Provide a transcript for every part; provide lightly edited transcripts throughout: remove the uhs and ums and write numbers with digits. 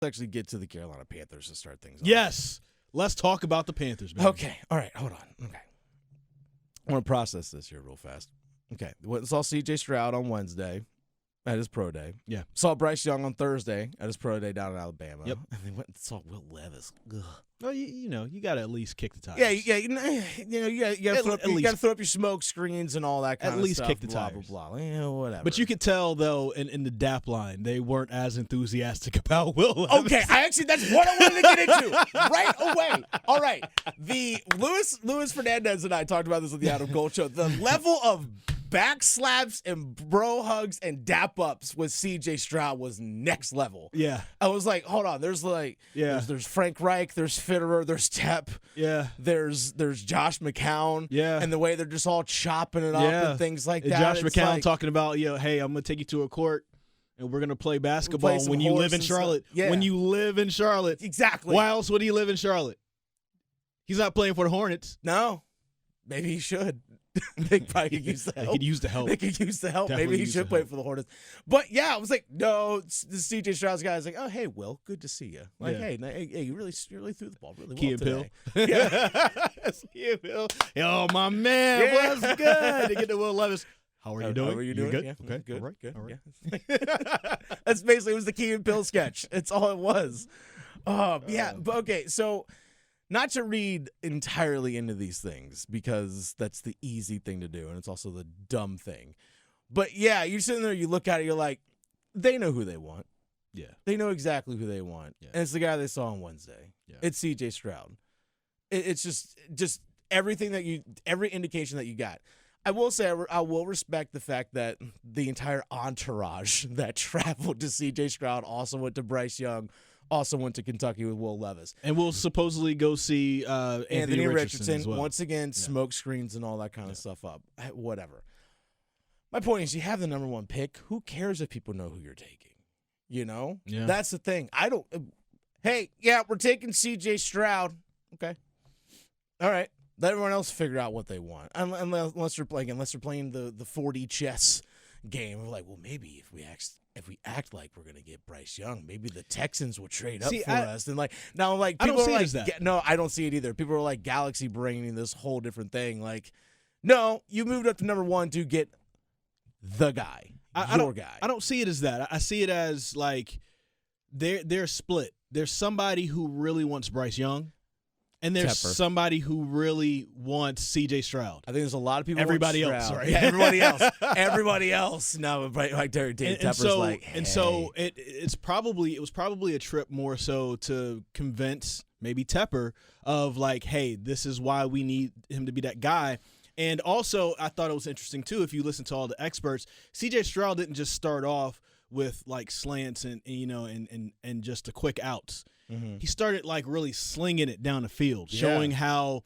actually get to the Carolina Panthers to start things off. Yes. Let's talk about the Panthers, man. Okay. All right. Hold on. Okay. I want to process this here real fast. Okay. Saw CJ Stroud on Wednesday at his pro day. Yeah. Saw Bryce Young on Thursday at his pro day down in Alabama. Yep. And then went and saw Will Levis. Ugh. Well, you know, you got to at least kick the tires. Yeah. You got to throw up your smoke screens and all that kind of stuff. At least kick the tires. Blah, blah, blah. Yeah, whatever. But you could tell, though, in the DAP line, they weren't as enthusiastic about Will Levis. Okay, that's what I wanted to get into right away. All right, the Luis Fernandez and I talked about this on the Adam Gold Show. The level of back slaps and bro hugs and dap ups with CJ Stroud was next level. Yeah, I was like, hold on, there's Frank Reich, there's Fitterer, there's Tep, there's Josh McCown, and the way they're just all chopping it up and things like that. Josh McCown talking about, hey, I'm gonna take you to a court. And we're going to play basketball when you live in Charlotte. Yeah. When you live in Charlotte. Exactly. Why else would he live in Charlotte? He's not playing for the Hornets. No. Maybe he should. They probably could use the help. They could use the help. Definitely maybe he should play for the Hornets. But, yeah, I was like, no, the CJ Stroud's guy is like, oh, hey, Will, good to see you. Like, hey, you really threw the ball really well today. Yeah. Key and Pill. Oh, my man, what's good? To get to Will Levis. How are you doing? How are you doing? Good? Yeah. Okay. Good. All right. Good. All right. Yeah. That's basically, it was the Key and Pill sketch. It's all it was. Yeah. But okay. So not to read entirely into these things because that's the easy thing to do. And it's also the dumb thing. But yeah, you're sitting there, you look at it, you're like, they know who they want. Yeah. They know exactly who they want. Yeah. And it's the guy they saw on Wednesday. Yeah. It's CJ Stroud. It's just everything every indication that you got. I will say I will respect the fact that the entire entourage that traveled to C.J. Stroud also went to Bryce Young, also went to Kentucky with Will Levis. And we'll supposedly go see Anthony Richardson as well. Once again, smoke screens and all that kind of stuff up. Whatever. My point is you have the number one pick. Who cares if people know who you're taking? You know? Yeah. That's the thing. We're taking C.J. Stroud. Okay. All right. Let everyone else figure out what they want. Unless you're playing the 4D chess game of like, well, maybe if we act like we're gonna get Bryce Young, maybe the Texans will trade up for us. And people I don't see are like, it as that. No, I don't see it either. People are like galaxy brain this whole different thing. Like, no, you moved up to number one to get the guy, your guy. I don't see it as that. I see it as like they're split. There's somebody who really wants Bryce Young. And there's somebody who really wants C.J. Stroud. I think there's a lot of people. Everybody else, sorry. Yeah, everybody else. Everybody else. No, like David Tepper's like, hey. And so it was probably a trip more so to convince maybe Tepper of like, hey, this is why we need him to be that guy. And also, I thought it was interesting too. If you listen to all the experts, C.J. Stroud didn't just start off with like slants and just the quick outs. Mm-hmm. He started like really slinging it down the field, showing how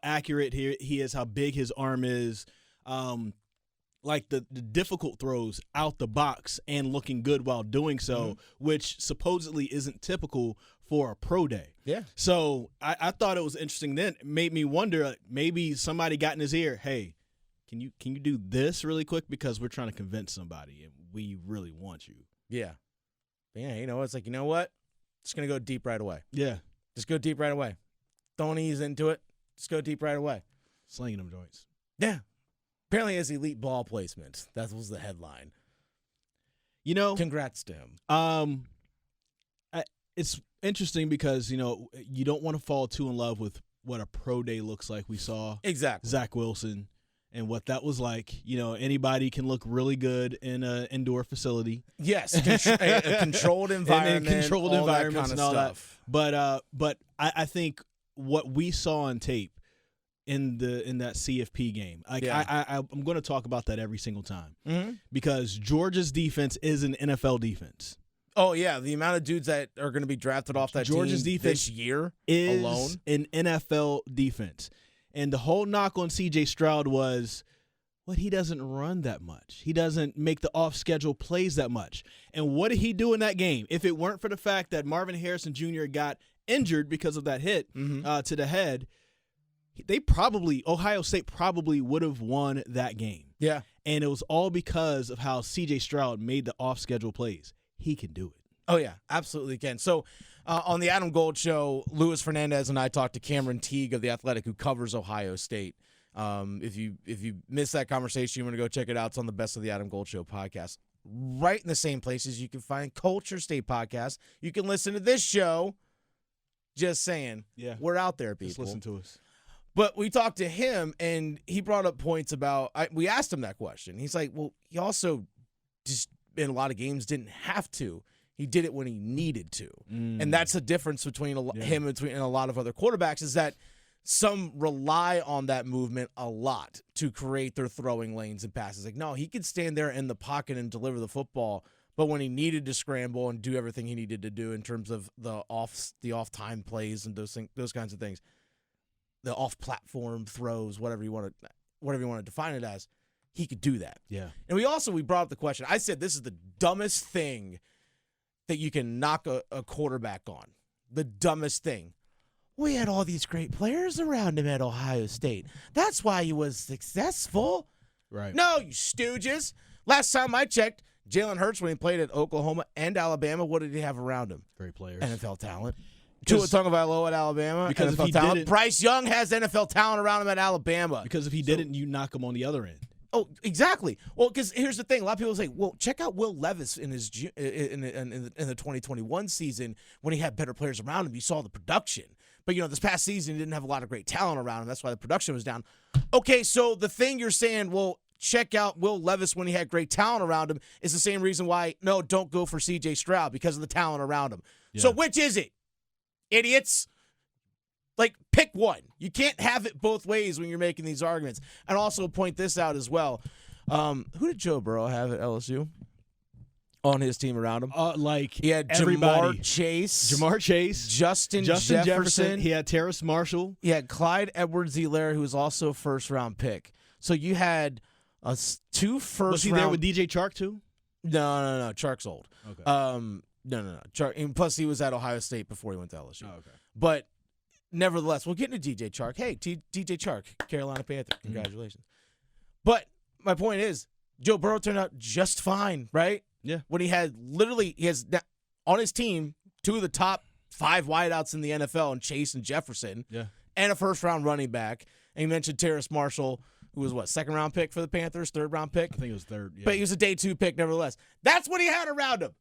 accurate he is, how big his arm is, like the difficult throws out the box and looking good while doing so, which supposedly isn't typical for a pro day. Yeah. So I thought it was interesting. Then it made me wonder, maybe somebody got in his ear, hey, can you do this really quick because we're trying to convince somebody and we really want you. Yeah. Yeah. It's like, you know what? Just going to go deep right away. Yeah. Just go deep right away. Don't ease into it. Just go deep right away. Slinging them joints. Yeah. Apparently has elite ball placement. That was the headline. Congrats to him. It's interesting because, you don't want to fall too in love with what a pro day looks like. We saw exactly Zach Wilson and what that was like. Anybody can look really good in an indoor facility. Yes, a controlled environment, controlled environments and all stuff. That. But I think what we saw on tape in that CFP game, I'm going to talk about that every single time because Georgia's defense is an NFL defense. Oh yeah, the amount of dudes that are going to be drafted off that Georgia's team defense this year is alone, an NFL defense. And the whole knock on C.J. Stroud was, he doesn't run that much. He doesn't make the off-schedule plays that much. And what did he do in that game? If it weren't for the fact that Marvin Harrison Jr. got injured because of that hit to the head, Ohio State probably would have won that game. Yeah. And it was all because of how C.J. Stroud made the off-schedule plays. He can do it. Oh, yeah, absolutely can. So on the Adam Gold Show, Luis Fernandez and I talked to Cameron Teague of The Athletic, who covers Ohio State. If you missed that conversation, you want to go check it out. It's on the Best of the Adam Gold Show podcast. Right in the same places you can find Culture State podcast. You can listen to this show. Just saying. Yeah. We're out there, people. Just listen to us. But we talked to him, and he brought up points about we asked him that question. He's like, well, he also just in a lot of games didn't have to. He did it when he needed to. And that's the difference between him and a lot of other quarterbacks, is that some rely on that movement a lot to create their throwing lanes and passes. Like, no, he could stand there in the pocket and deliver the football, but when he needed to scramble and do everything he needed to do in terms of the off-time plays and those kinds of things, the off-platform throws, whatever you want to define it as, he could do that. Yeah. And we brought up the question. I said this is the dumbest thing that you can knock a quarterback on. The dumbest thing. We had all these great players around him at Ohio State. That's why he was successful. Right. No, you stooges. Last time I checked, Jalen Hurts, when he played at Oklahoma and Alabama, what did he have around him? Great players. NFL talent. Tua Tagovailoa at Alabama. Because NFL if he talent. didn't, Bryce Young has NFL talent around him at Alabama. Because if he didn't, you knock him on the other end. Oh, exactly. Well, because here's the thing. A lot of people say, well, check out Will Levis in the 2021 season when he had better players around him. You saw the production. But, this past season, he didn't have a lot of great talent around him. That's why the production was down. Okay, so the thing you're saying, well, check out Will Levis when he had great talent around him is the same reason why, no, don't go for CJ Stroud, because of the talent around him. Yeah. So which is it? Idiots? Like, pick one. You can't have it both ways when you're making these arguments. And also point this out as well. Who did Joe Burrow have at LSU on his team around him? He had everybody. Jamar Chase. Justin Jefferson. He had Terrace Marshall. He had Clyde Edwards-Helaire, who was also a first-round pick. So you had 2 first-round. Was he there with DJ Chark, too? No. Chark's old. Okay. No. Chark, and plus, he was at Ohio State before he went to LSU. Oh, okay. But nevertheless, we'll get into DJ Chark. Hey, DJ Chark, Carolina Panthers. Congratulations. But my point is, Joe Burrow turned out just fine, right? Yeah. When he has on his team 2 of the top 5 wideouts in the NFL, and Chase and Jefferson, and a first-round running back. And you mentioned Terrace Marshall, who was, second-round pick for the Panthers, third-round pick? I think it was third, yeah. But he was a day 2 pick nevertheless. That's what he had around him.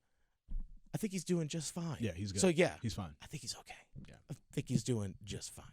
I think he's doing just fine. Yeah, he's good. So, yeah. He's fine. I think he's okay. Yeah. I think he's doing just fine.